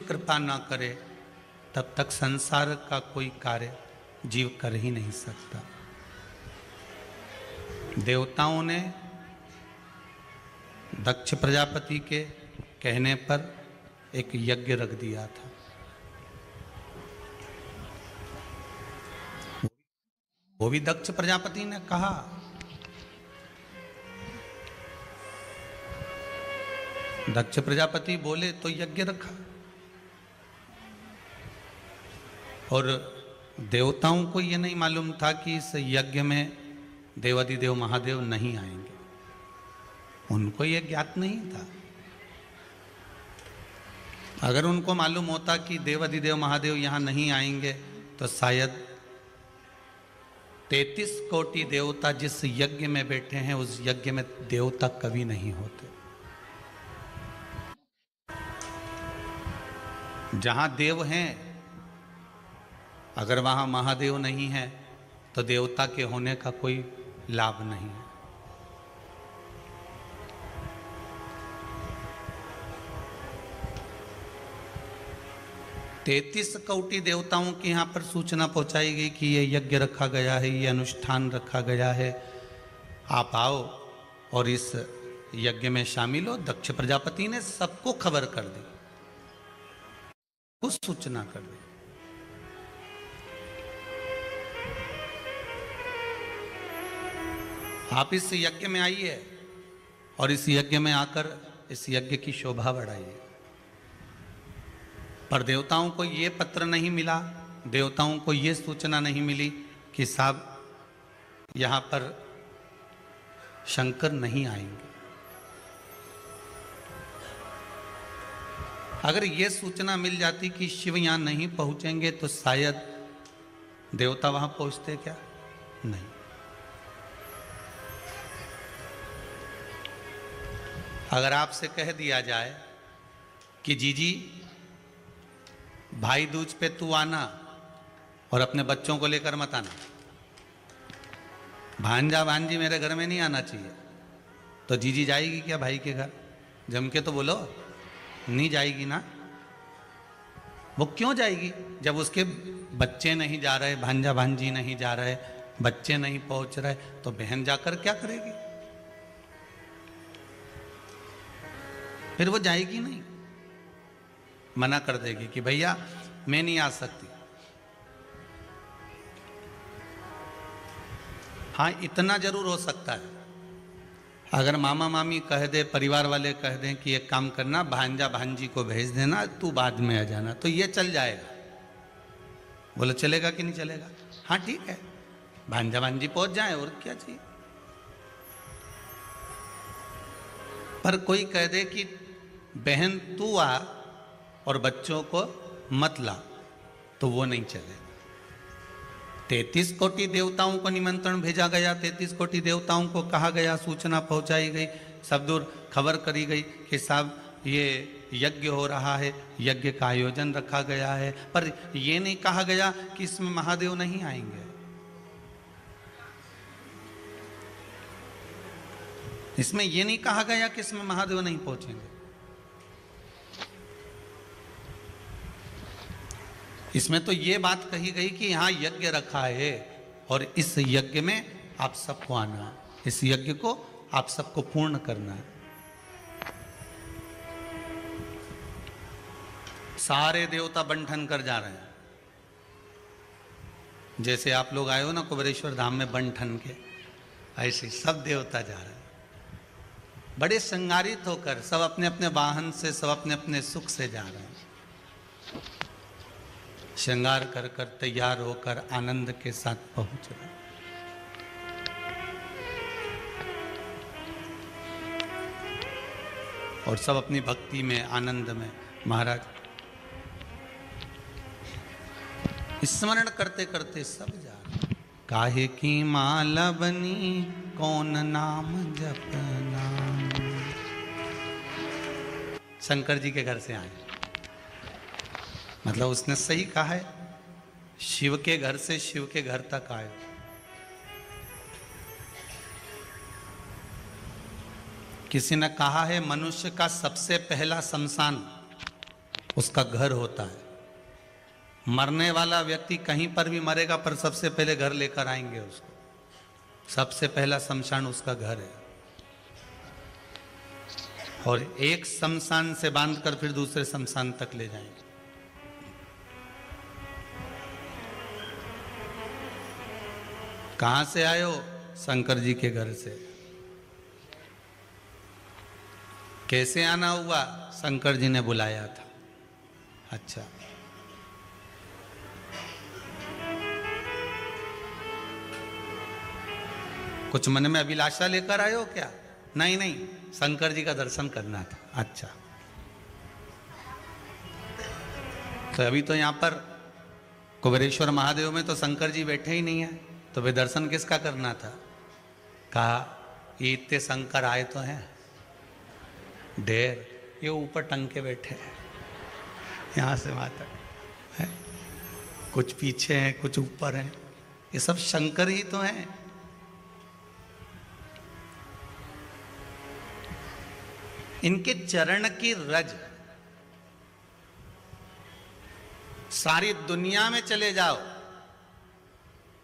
कृपा ना करे तब तक संसार का कोई कार्य जीव कर ही नहीं सकता। देवताओं ने दक्ष प्रजापति के कहने पर एक यज्ञ रख दिया था। वो भी दक्ष प्रजापति ने कहा। दक्ष प्रजापति बोले तो यज्ञ रखा। और देवताओं को यह नहीं मालूम था कि इस यज्ञ में देवाधिदेव महादेव नहीं आएंगे। उनको यह ज्ञात नहीं था। अगर उनको मालूम होता कि देवाधिदेव महादेव यहां नहीं आएंगे तो शायद 33 कोटि देवता जिस यज्ञ में बैठे हैं उस यज्ञ में देवता कभी नहीं होते। जहां देव हैं, अगर वहां महादेव नहीं है तो देवता के होने का कोई लाभ नहीं है। तैतीस कोटि देवताओं की यहाँ पर सूचना पहुंचाई गई कि ये यज्ञ रखा गया है, ये अनुष्ठान रखा गया है, आप आओ और इस यज्ञ में शामिल हो। दक्ष प्रजापति ने सबको खबर कर दी, कुछ सूचना कर दी। आप इस यज्ञ में आइए और इस यज्ञ में आकर इस यज्ञ की शोभा बढ़ाइए। पर देवताओं को ये पत्र नहीं मिला, देवताओं को ये सूचना नहीं मिली कि साहब यहां पर शंकर नहीं आएंगे। अगर ये सूचना मिल जाती कि शिव यहां नहीं पहुंचेंगे तो शायद देवता वहां पहुंचते क्या? नहीं। अगर आपसे कह दिया जाए कि जीजी भाई दूज पे तू आना और अपने बच्चों को लेकर मत आना, भांजा भांजी मेरे घर में नहीं आना चाहिए, तो जीजी जाएगी क्या भाई के घर? जम के तो बोलो, नहीं जाएगी ना। वो क्यों जाएगी? जब उसके बच्चे नहीं जा रहे, भांजा भांजी नहीं जा रहे, बच्चे नहीं पहुंच रहे, तो बहन जाकर क्या करेगी? फिर वो जाएगी नहीं, मना कर देगी कि भैया मैं नहीं आ सकती। हाँ, इतना जरूर हो सकता है, अगर मामा मामी कह दे, परिवार वाले कह दें कि एक काम करना, भांजा भांजी को भेज देना, तू बाद में आ जाना, तो ये चल जाएगा। बोले चलेगा कि नहीं चलेगा? हाँ ठीक है, भांजा भांजी पहुंच जाए और क्या चाहिए। पर कोई कह दे कि बहन तू आ और बच्चों को मत ला, तो वो नहीं चलेगा। 33 कोटि देवताओं को निमंत्रण भेजा गया, 33 कोटि देवताओं को कहा गया, सूचना पहुंचाई गई, सब दूर खबर करी गई कि साहब ये यज्ञ हो रहा है, यज्ञ का आयोजन रखा गया है। पर ये नहीं कहा गया कि इसमें महादेव नहीं आएंगे। इसमें यह नहीं कहा गया कि इसमें महादेव नहीं पहुंचेंगे। इसमें तो ये बात कही गई कि यहां यज्ञ रखा है और इस यज्ञ में आप सबको आना है, इस यज्ञ को आप सबको पूर्ण करना है। सारे देवता बंठन कर जा रहे हैं। जैसे आप लोग आए हो ना कुबेरेश्वर धाम में बंठन के, ऐसे सब देवता जा रहे हैं, बड़े श्रृंगारित होकर, सब अपने अपने वाहन से, सब अपने अपने सुख से जा रहे हैं। श्रृंगार कर कर तैयार होकर आनंद के साथ पहुंच रहे। और सब अपनी भक्ति में, आनंद में महाराज स्मरण करते करते सब जा रहे। काहे की माला बनी कौन नाम जपना। शंकर जी के घर से आए, मतलब उसने सही कहा है, शिव के घर से शिव के घर तक आए। किसी ने कहा है मनुष्य का सबसे पहला शमशान उसका घर होता है। मरने वाला व्यक्ति कहीं पर भी मरेगा, पर सबसे पहले घर लेकर आएंगे उसको। सबसे पहला शमशान उसका घर है। और एक शमशान से बांधकर फिर दूसरे शमशान तक ले जाएंगे। कहां से आए हो? शंकर जी के घर से। कैसे आना हुआ? शंकर जी ने बुलाया था। अच्छा, कुछ मन में अभिलाषा लेकर आए हो क्या? नहीं नहीं, शंकर जी का दर्शन करना था। अच्छा, तो अभी तो यहां पर कुबेरेश्वर महादेव में तो शंकर जी बैठे ही नहीं है, तो वे दर्शन किसका करना था? कहा ये इतने शंकर आए तो हैं ढेर, ये ऊपर टंग के बैठे हैं, यहां से वहां तक है, कुछ पीछे हैं, कुछ ऊपर हैं, ये सब शंकर ही तो हैं। इनके चरण की रज सारी दुनिया में चले जाओ,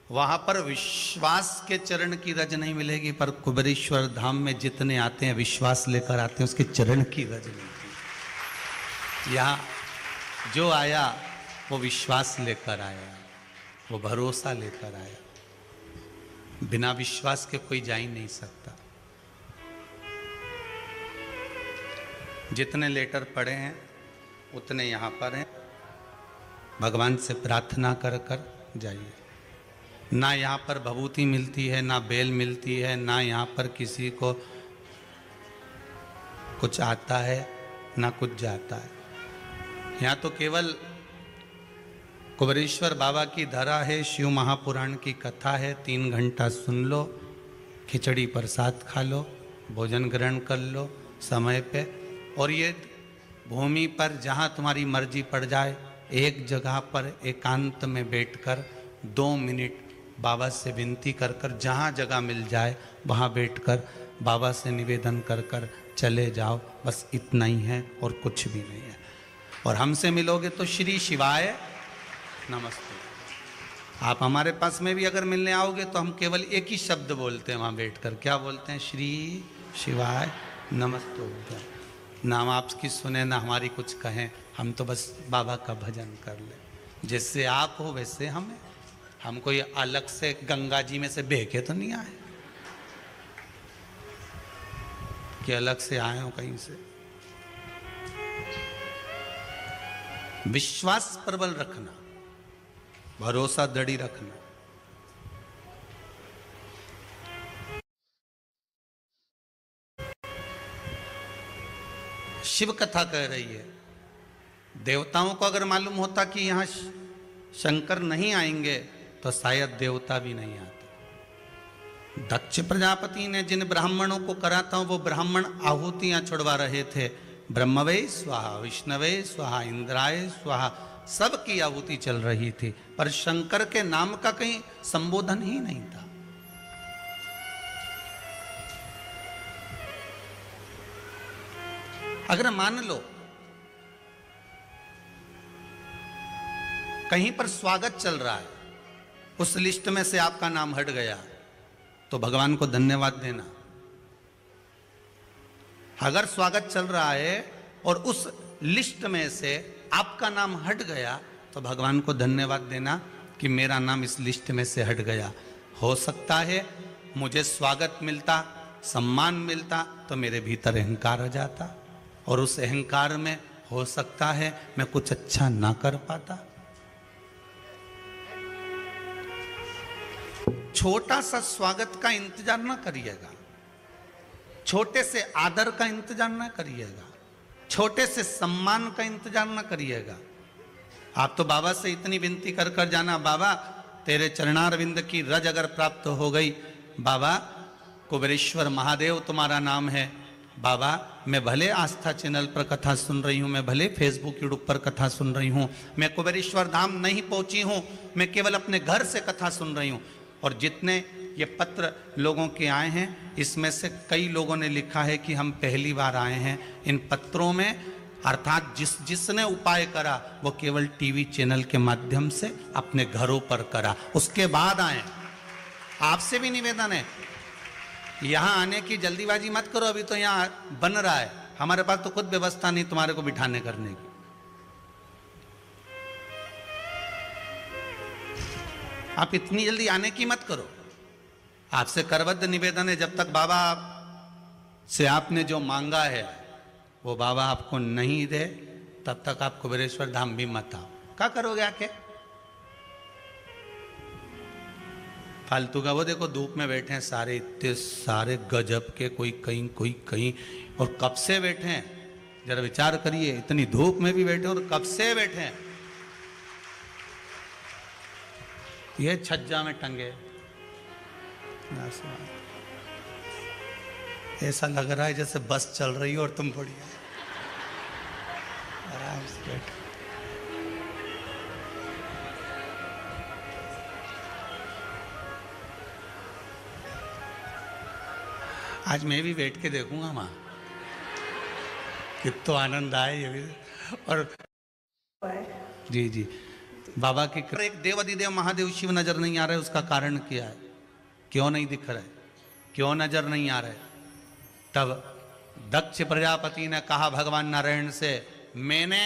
वहां पर विश्वास के चरण की रज नहीं मिलेगी, पर कुबेरेश्वर धाम में जितने आते हैं विश्वास लेकर आते हैं, उसके चरण की रज मिलती। यहां जो आया वो विश्वास लेकर आया, वो भरोसा लेकर आया। बिना विश्वास के कोई जा ही नहीं सकता। जितने लेटर पढ़े हैं उतने यहाँ पर हैं। भगवान से प्रार्थना कर कर जाइए। ना यहाँ पर भभूति मिलती है, ना बेल मिलती है, ना यहाँ पर किसी को कुछ आता है, ना कुछ जाता है। यहाँ तो केवल कुबेरेश्वर बाबा की धरा है, शिव महापुराण की कथा है, 3 घंटा सुन लो, खिचड़ी प्रसाद खा लो, भोजन ग्रहण कर लो समय पे। और ये भूमि पर जहाँ तुम्हारी मर्जी पड़ जाए, एक जगह पर एकांत में बैठकर 2 मिनट बाबा से विनती कर कर, जहाँ जगह मिल जाए वहाँ बैठकर बाबा से निवेदन कर कर चले जाओ। बस इतना ही है और कुछ भी नहीं है। और हमसे मिलोगे तो श्री शिवाय नमस्ते। आप हमारे पास में भी अगर मिलने आओगे तो हम केवल एक ही शब्द बोलते हैं वहाँ बैठकर। क्या बोलते हैं? श्री शिवाय नमस्ते हो गया। ना हम आपकी सुने ना हमारी कुछ कहें, हम तो बस बाबा का भजन कर ले। जैसे आप हो वैसे हम हैं। हम कोई अलग से गंगा जी में से बह के तो नहीं आए कि अलग से आए हो कहीं से। विश्वास प्रबल रखना, भरोसा दृढ़ रखना। शिव कथा कह रही है, देवताओं को अगर मालूम होता कि यहां शंकर नहीं आएंगे तो शायद देवता भी नहीं आते। दक्ष प्रजापति ने जिन ब्राह्मणों को करा था वो ब्राह्मण आहुतियां छुड़वा रहे थे। ब्रह्मवे स्वाहा, विष्णवे स्वाहा, इंद्राय स्वाहा, सबकी आहुति चल रही थी, पर शंकर के नाम का कहीं संबोधन ही नहीं था। अगर मान लो कहीं पर स्वागत चल रहा है, उस लिस्ट में से आपका नाम हट गया तो भगवान को धन्यवाद देना। अगर स्वागत चल रहा है और उस लिस्ट में से आपका नाम हट गया तो भगवान को धन्यवाद देना कि मेरा नाम इस लिस्ट में से हट गया। हो सकता है मुझे स्वागत मिलता, सम्मान मिलता तो मेरे भीतर अहंकार आ जाता, और उस अहंकार में हो सकता है मैं कुछ अच्छा ना कर पाता। छोटा सा स्वागत का इंतजार ना करिएगा, छोटे से आदर का इंतजार ना करिएगा, छोटे से सम्मान का इंतजार ना करिएगा। आप तो बाबा से इतनी विनती कर कर जाना, बाबा तेरे चरणारविंद की रज अगर प्राप्त हो गई, बाबा कुबेरेश्वर महादेव तुम्हारा नाम है, बाबा मैं भले आस्था चैनल पर कथा सुन रही हूँ, मैं भले फेसबुक यूट्यूब पर कथा सुन रही हूँ, मैं कुबेरेश्वर धाम नहीं पहुँची हूँ, मैं केवल अपने घर से कथा सुन रही हूँ। और जितने ये पत्र लोगों के आए हैं, इसमें से कई लोगों ने लिखा है कि हम पहली बार आए हैं। इन पत्रों में अर्थात जिसने उपाय करा वो केवल टीवी चैनल के माध्यम से अपने घरों पर करा, उसके बाद आए। आपसे भी निवेदन है, यहां आने की जल्दीबाजी मत करो, अभी तो यहां बन रहा है, हमारे पास तो खुद व्यवस्था नहीं तुम्हारे को बिठाने करने की। आप इतनी जल्दी आने की मत करो। आपसे करबद्ध निवेदन है, जब तक बाबा से आपने जो मांगा है वो बाबा आपको नहीं दे तब तक आप कुबेरेश्वर धाम भी मत आओ। क्या करोगे आके? फालतू का। वो देखो धूप में बैठे हैं सारे, इतने सारे गजब के, कोई कहीं कोई कहीं, और कब से बैठे हैं जरा विचार करिए। इतनी धूप में भी बैठे और कब से बैठे हैं। ये छज्जा में टंगे, ऐसा लग रहा है जैसे बस चल रही हो और तुम बढ़िया आराम से बैठो। आज मैं भी बैठ के देखूंगा माँ, कितना आनंद आए ये भी। और जी जी, बाबा की एक देव अधिदेव महादेव शिव नजर नहीं आ रहा है, उसका कारण क्या है? क्यों नहीं दिख रहा है? क्यों नजर नहीं आ रहा है? तब दक्ष प्रजापति ने कहा भगवान नारायण से, मैंने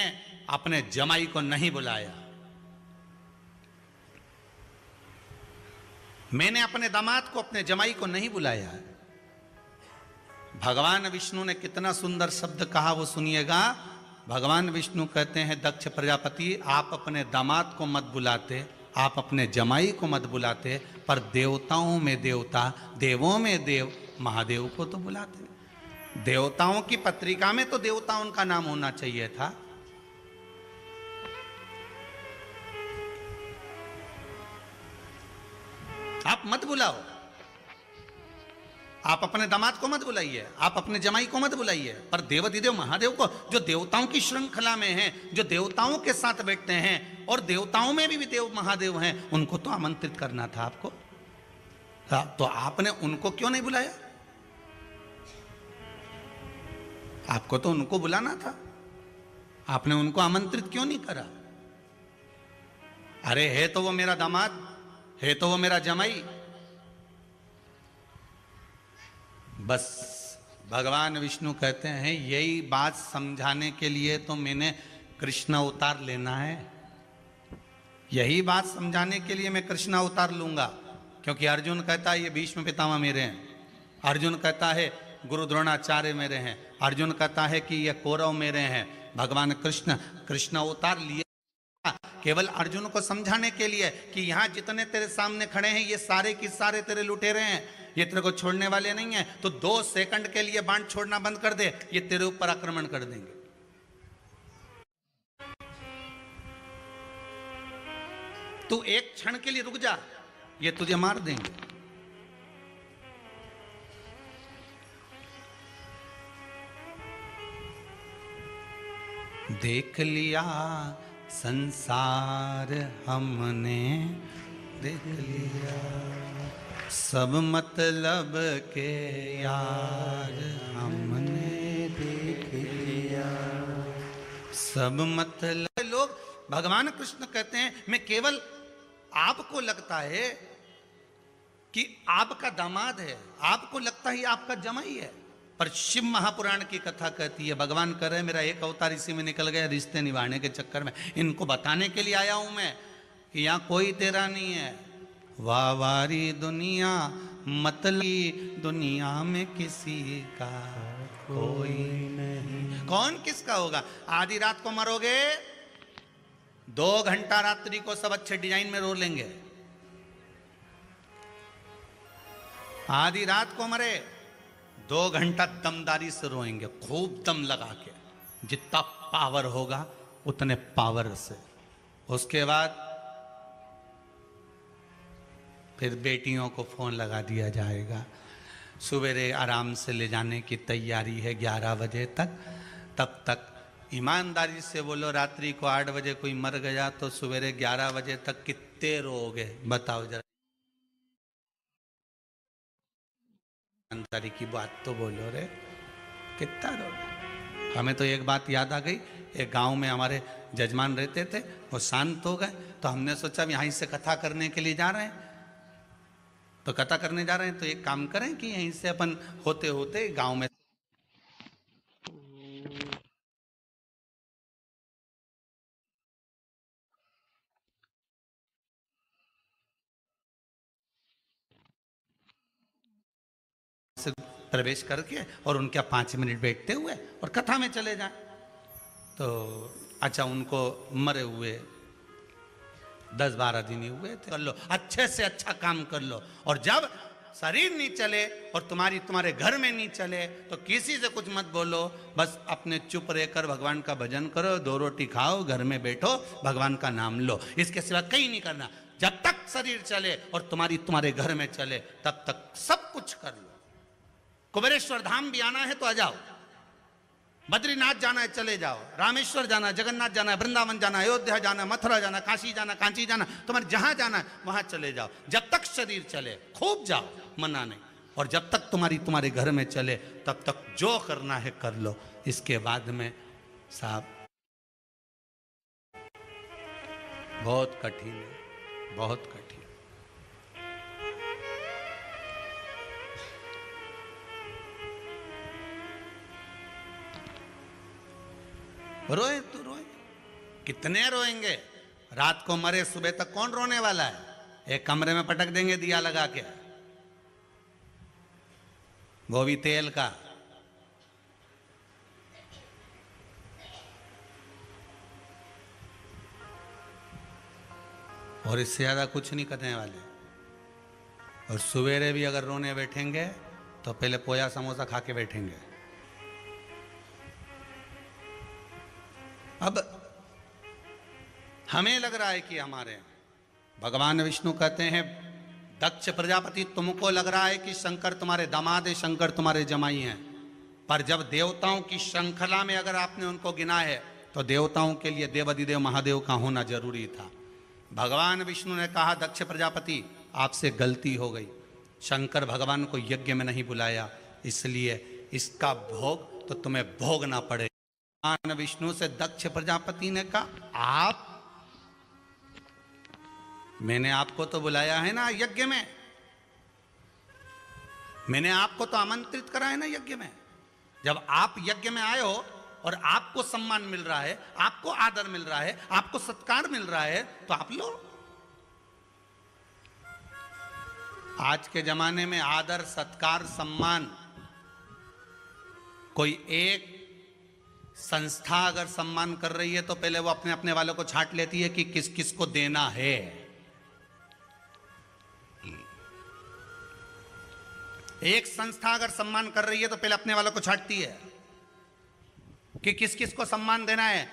अपने जमाई को नहीं बुलाया, मैंने अपने दामाद को, अपने जमाई को नहीं बुलाया। भगवान विष्णु ने कितना सुंदर शब्द कहा वो सुनिएगा। भगवान विष्णु कहते हैं, दक्ष प्रजापति आप अपने दामाद को मत बुलाते, आप अपने जमाई को मत बुलाते, पर देवताओं में देवता, देवों में देव महादेव को तो बुलाते। देवताओं की पत्रिका में तो देवताओं का नाम होना चाहिए था। आप मत बुलाओ, आप अपने दामाद को मत बुलाइए, आप अपने जमाई को मत बुलाइए, पर देवाधिदेव महादेव को, जो देवताओं की श्रृंखला में हैं, जो देवताओं के साथ बैठते हैं और देवताओं में भी देव महादेव हैं, उनको तो आमंत्रित करना था आपको। तो आपने उनको क्यों नहीं बुलाया? आपको तो उनको बुलाना था, आपने उनको आमंत्रित क्यों नहीं करा? अरे है तो वो मेरा दामाद, है तो वो मेरा जमाई। बस भगवान विष्णु कहते हैं, यही बात समझाने के लिए तो मैंने कृष्ण अवतार लेना है, यही बात समझाने के लिए मैं कृष्ण अवतार लूंगा। क्योंकि अर्जुन कहता है ये भीष्म पितामह मेरे हैं, अर्जुन कहता है गुरु द्रोणाचार्य मेरे हैं, अर्जुन कहता है कि ये कौरव मेरे हैं। भगवान कृष्ण कृष्ण अवतार लिए केवल अर्जुन को समझाने के लिए कि यहां जितने तेरे सामने खड़े हैं ये सारे के सारे तेरे लुटेरे हैं, ये तेरे को छोड़ने वाले नहीं हैं। तो 2 सेकंड के लिए बाण छोड़ना बंद कर दे, ये तेरे ऊपर आक्रमण कर देंगे। तू एक क्षण के लिए रुक जा, ये तुझे मार देंगे। देख लिया संसार हमने, देख लिया सब मतलब के यार हमने, देख लिया सब मतलब। लोग भगवान कृष्ण कहते हैं, मैं केवल आपको लगता है कि आपका दामाद है, आपको लगता है आपका जमाई है, पर शिव महापुराण की कथा कहती है, भगवान कह रहे मेरा एक अवतार इसी में निकल गया रिश्ते निभाने के चक्कर में। इनको बताने के लिए आया हूं मैं कि यहां कोई तेरा नहीं है। वावारी दुनिया मतली दुनिया में किसी का कोई नहीं। कौन किसका होगा? आधी रात को मरोगे, 2 घंटा रात्रि को सब अच्छे डिजाइन में रो लेंगे। आधी रात को मरे, 2 घंटा दमदारी से रोएंगे, खूब दम लगा के, जितना पावर होगा उतने पावर से। उसके बाद फिर बेटियों को फोन लगा दिया जाएगा, सवेरे आराम से ले जाने की तैयारी है 11 बजे तक। तब तक ईमानदारी से बोलो, रात्रि को 8 बजे कोई मर गया तो सवेरे 11 बजे तक कितने रोओगे? बताओ जरा, ईमानदारी की बात तो बोलो रे, कितना रोगे? हमें तो एक बात याद आ गई, एक गांव में हमारे जजमान रहते थे, वो शांत हो गए, तो हमने सोचा यहीं से कथा करने के लिए जा रहे हैं, तो कथा करने जा रहे हैं तो एक काम करें कि यहीं से अपन होते होते गांव में से प्रवेश करके और उनके 5 मिनट बैठते हुए और कथा में चले जाएं। तो अच्छा, उनको मरे हुए 10-12 दिन ही हुए थे, कर लो अच्छे से अच्छा काम कर लो, और जब शरीर नहीं चले और तुम्हारे घर में नहीं चले तो किसी से कुछ मत बोलो, बस अपने चुप रहकर भगवान का भजन करो, 2 रोटी खाओ, घर में बैठो, भगवान का नाम लो, इसके सिवा कहीं नहीं करना। जब तक शरीर चले और तुम्हारे घर में चले तब तक सब कुछ कर लो। कुबेरेश्वर धाम भी आना है तो आ जाओ, बद्रीनाथ जाना है चले जाओ, रामेश्वर जाना है, जगन्नाथ जाना है, वृंदावन जाना है, अयोध्या जाना है, मथुरा जाना, काशी जाना, कांची जाना, तुम्हारे जहां जाना है वहां चले जाओ। जब तक शरीर चले खूब जाओ, मना नहीं, और जब तक तुम्हारे घर में चले तब तक जो करना है कर लो। इसके बाद में साहब बहुत कठिन है, बहुत कठिन। रोए तो रोए, कितने रोएंगे? रात को मरे, सुबह तक कौन रोने वाला है? एक कमरे में पटक देंगे दिया लगा के, वो भी तेल का। और इससे ज्यादा कुछ नहीं करने वाले। और सवेरे भी अगर रोने बैठेंगे तो पहले पोया समोसा खा के बैठेंगे। अब हमें लग रहा है कि हमारे भगवान विष्णु कहते हैं, दक्ष प्रजापति तुमको लग रहा है कि शंकर तुम्हारे दामाद है, शंकर तुम्हारे जमाई हैं, पर जब देवताओं की श्रृंखला में अगर आपने उनको गिना है तो देवताओं के लिए देवाधिदेव महादेव का होना जरूरी था। भगवान विष्णु ने कहा, दक्ष प्रजापति आपसे गलती हो गई, शंकर भगवान को यज्ञ में नहीं बुलाया, इसलिए इसका भोग तो तुम्हें भोगना पड़ेगा। भगवान विष्णु से दक्ष प्रजापति ने कहा, मैंने आपको तो बुलाया है ना यज्ञ में, मैंने आपको तो आमंत्रित करा है ना यज्ञ में। जब आप यज्ञ में आए हो और आपको सम्मान मिल रहा है, आपको आदर मिल रहा है, आपको सत्कार मिल रहा है, तो आप लो। आज के जमाने में आदर, सत्कार, सम्मान, कोई एक संस्था अगर सम्मान कर रही है तो पहले वो अपने अपने वालों को छांट लेती है कि किस किस को देना है। एक संस्था अगर सम्मान कर रही है तो पहले अपने वालों को छांटती है कि किस किस को सम्मान देना है।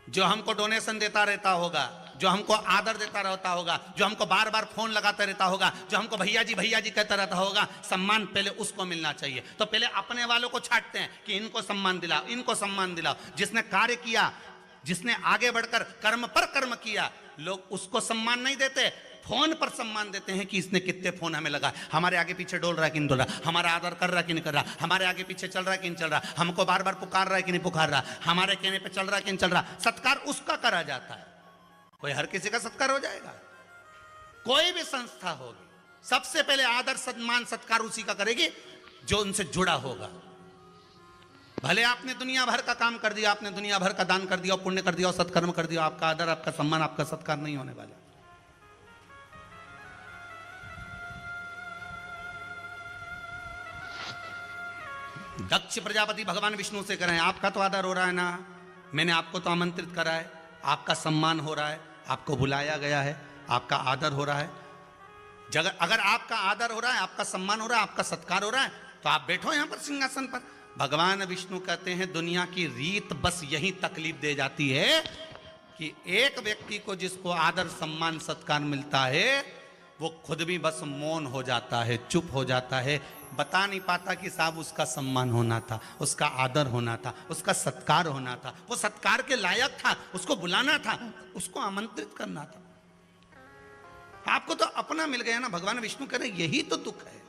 जो हमको डोनेशन देता रहता होगा, जो हमको आदर देता रहता होगा, जो हमको बार बार फोन लगाता रहता होगा, जो हमको भैया जी कहता रहता होगा, सम्मान पहले उसको मिलना चाहिए। तो पहले अपने वालों को छांटते हैं कि इनको सम्मान दिलाओ, इनको सम्मान दिलाओ। जिसने कार्य किया, जिसने आगे बढ़कर कर्म पर कर्म किया, लोग उसको सम्मान नहीं देते, फोन पर सम्मान देते हैं कि इसने कितने फोन हमें लगा, हमारे आगे पीछे डोल रहा है कि नहीं डोल रहा, हमारा आदर कर रहा है कि नहीं कर रहा, हमारे आगे पीछे चल रहा है कि नहीं चल रहा, हमको बार बार पुकार रहा है कि नहीं पुकार रहा, हमारे कहने पे चल रहा है कि नहीं चल रहा। सत्कार उसका करा जाता है। कोई हर किसी का सत्कार हो जाएगा? कोई भी संस्था होगी, सबसे पहले आदर सम्मान सत्कार उसी का करेगी जो उनसे जुड़ा होगा। भले आपने दुनिया भर का काम कर दिया, आपने दुनिया भर का दान कर दिया, पुण्य कर दिया, सत्कर्म कर दिया, आपका आदर, आपका सम्मान, आपका सत्कार नहीं होने वाला। दक्ष प्रजापति भगवान विष्णु से कह रहे हैं, आपका तो आदर हो रहा है ना, मैंने आपको तो आमंत्रित करा है, आपका सम्मान हो रहा है, आपको बुलाया गया है, आपका आदर हो रहा है। अगर आपका आदर हो रहा है, आपका सम्मान हो रहा है, आपका सत्कार हो रहा है, तो आप बैठो यहां पर सिंहासन पर। भगवान विष्णु कहते हैं, दुनिया की रीत बस यही तकलीफ दे जाती है कि एक व्यक्ति को जिसको आदर सम्मान सत्कार मिलता है, वो खुद भी बस मौन हो जाता है, चुप हो जाता है, बता नहीं पाता कि साहब उसका सम्मान होना था, उसका आदर होना था, उसका सत्कार होना था, वो सत्कार के लायक था, उसको बुलाना था, उसको आमंत्रित करना था। आपको तो अपना मिल गया ना। भगवान विष्णु कह रहे यही तो दुख है।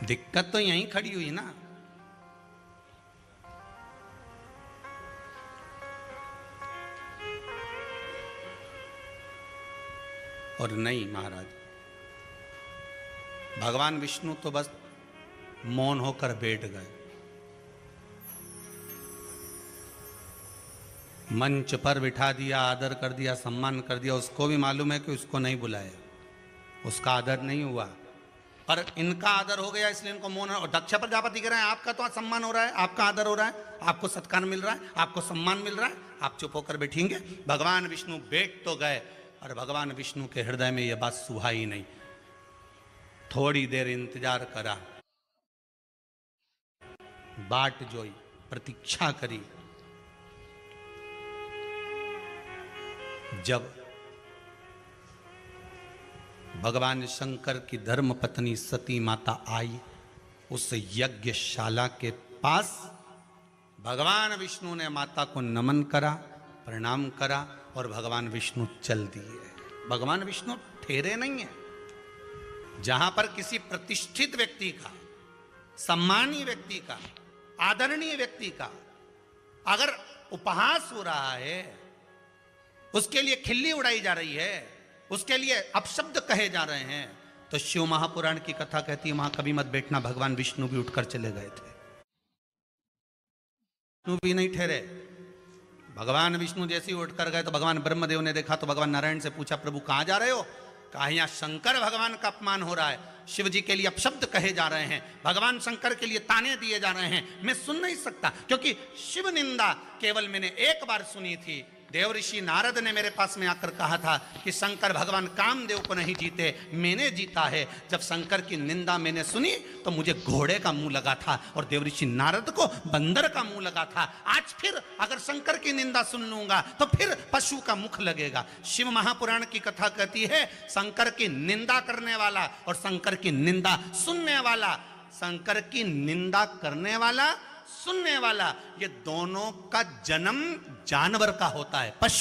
दिक्कत तो यहीं खड़ी हुई ना। और नहीं महाराज, भगवान विष्णु तो बस मौन होकर बैठ गए। मंच पर बिठा दिया, आदर कर दिया, सम्मान कर दिया। उसको भी मालूम है कि उसको नहीं बुलाया, उसका आदर नहीं हुआ, पर इनका आदर हो गया इसलिए इनको मौन। और दक्ष प्रजापति कह रहे हैं आपका तो सम्मान हो रहा है, आपका आदर हो रहा है, आपको सत्कार मिल रहा है, आपको सम्मान मिल रहा है, आप चुप होकर बैठेंगे। भगवान विष्णु बैठ तो गए, और भगवान विष्णु के हृदय में यह बात सुहा ही नहीं। थोड़ी देर इंतजार करा, बाट जोई, प्रतीक्षा करी। जब भगवान शंकर की धर्म पत्नी सती माता आई उस यज्ञशाला के पास, भगवान विष्णु ने माता को नमन करा, प्रणाम करा, और भगवान विष्णु चल दिए। भगवान विष्णु ठहरे नहीं है। जहां पर किसी प्रतिष्ठित व्यक्ति का, सम्मानीय व्यक्ति का, आदरणीय व्यक्ति का अगर उपहास हो रहा है, उसके लिए खिल्ली उड़ाई जा रही है, उसके लिए अपशब्द कहे जा रहे हैं, तो शिव महापुराण की कथा कहती है वहां कभी मत बैठना। भगवान विष्णु भी उठकर चले गए थे, विष्णु भी नहीं ठहरे। भगवान विष्णु जैसे ही उठकर गए तो भगवान ब्रह्मदेव ने देखा, तो भगवान नारायण से पूछा प्रभु कहां जा रहे हो? कहा यहां शंकर भगवान का अपमान हो रहा है, शिव जी के लिए अपशब्द कहे जा रहे हैं, भगवान शंकर के लिए ताने दिए जा रहे हैं, मैं सुन नहीं सकता। क्योंकि शिव निंदा केवल मैंने एक बार सुनी थी। देव ऋषि नारद ने मेरे पास में आकर कहा था कि शंकर भगवान कामदेव को नहीं जीते, मैंने जीता है। जब शंकर की निंदा मैंने सुनी तो मुझे घोड़े का मुंह लगा था, और देव ऋषि नारद को बंदर का मुंह लगा था। आज फिर अगर शंकर की निंदा सुन लूंगा तो फिर पशु का मुख लगेगा। शिव महापुराण की कथा कहती है शंकर की निंदा करने वाला और शंकर की निंदा सुनने वाला, शंकर की निंदा करने वाला, सुनने वाला, ये दोनों का जन्म जानवर का होता है, पशु